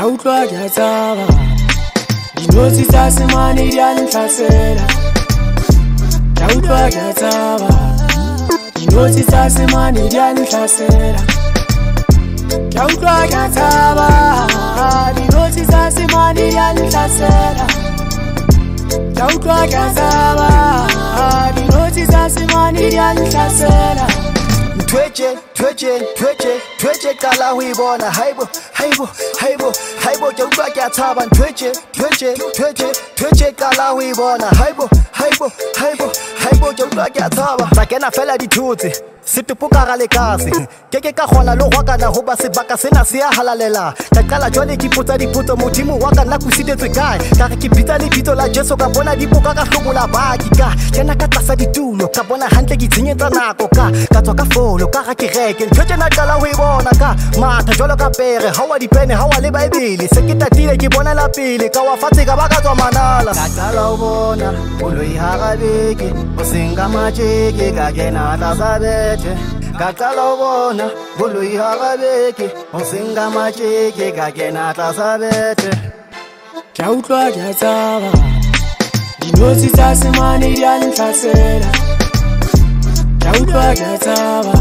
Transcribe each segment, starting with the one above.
Kya utlwa kya tshaba Dinotshi tsa semane di a ntlhasela Kya utlwa kya tshaba Dinotshi tsa semane di a ntlhasela Kya utlwa kya tshaba Dinotshi tsa semane di a ntlhasela Kya utlwa kya tshaba Dinotshi tsa semane di a ntlhasela Ntja qala ho e bona haibo ke utlwa ke a tshaba Ntja qala ho e bona haibo ke utlwa ke a tshaba tsa kena fela dithotse setupu ka ga lekase ke ka kgona le go kana ho ba sebaka sena se a halalela ka qala jwale ke ipotsa dipotso modimo wa ka nna kusitetswe kae ka re ke bitsa lebitso la Jesu ka bona dipoka ka hlobola baki ka kena ka tlasa ditulo ka bona hantle ke tshenyetsa nako ka tswa ka folo ka ga ke reke Ntja na qala ho e bona ka matha jwalo ka pere ha wa dipene ha wa le baebele se ke tatile ke bona la pele ka wa fatshe ka ba ka tswa manala ka qala ho bona boloi ha ga beke o senga majeke ka kena tlasa bete ka qala ho bona boloi ha ga beke o senga majeke ka kena tlasa bete Kya utlwa kya tshaba Dinotshi tsa semane di a ntlhasela Kya utlwa kya tshaba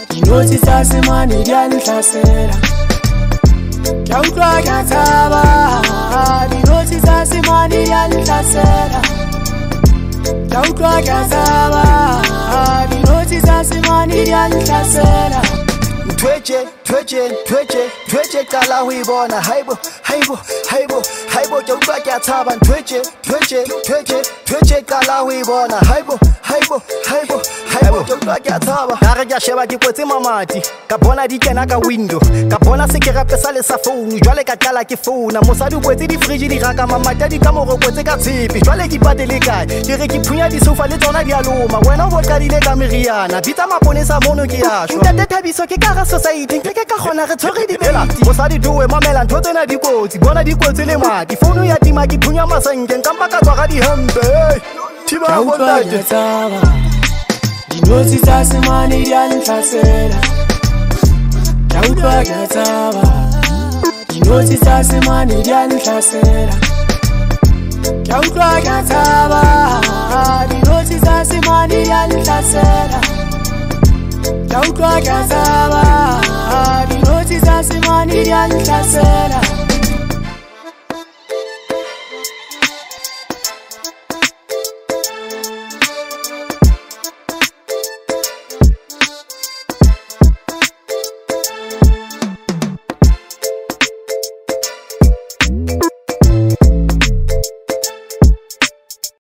Dinotshi tsa semane di a ntlhasela Kya utlwa kya tshaba Dinotshi tsa semane di a ntlhasela Kya utlwa kya tshaba Dinotshi tsa semane di a ntlhasela Ntja qala ho e bona haibo ke utlwa ke a tshaba Ntja qala ho e bona haibo ke utlwa ke a tshaba ka re ke a sheba ke kwetse mamati ka bona di kena ka window ka bona se ke rapesa le sa phone jwale ka qala ke founa mosadi o kwetse di fridge di raka mamati di ka moro kwetse ka tshepe jwale ke patele kae ke re ke phunya di sofa le tsona di a loma wena o qadile ka meriana bitsa maponesa mono ke a shwa ntate Thabiso ke ka ga society ke ka kgona re tshore di beti mosadi doe mamela ntho tsena di kotsi bona di kotsi le mati phone ya tima ke phunya masenke nka mpa ka tswa ga di hembe thiba Kya go utlwa kya tshaba Dinotshi tsa semane di a ntlhasela Kya utlwa kya tshaba Dinotshi tsa semane di a ntlhasela Kya utlwa kya tshaba Dinotshi tsa semane di a ntlhasela Kya utlwa kya tshaba Dinotshi tsa semane di a ntlhasela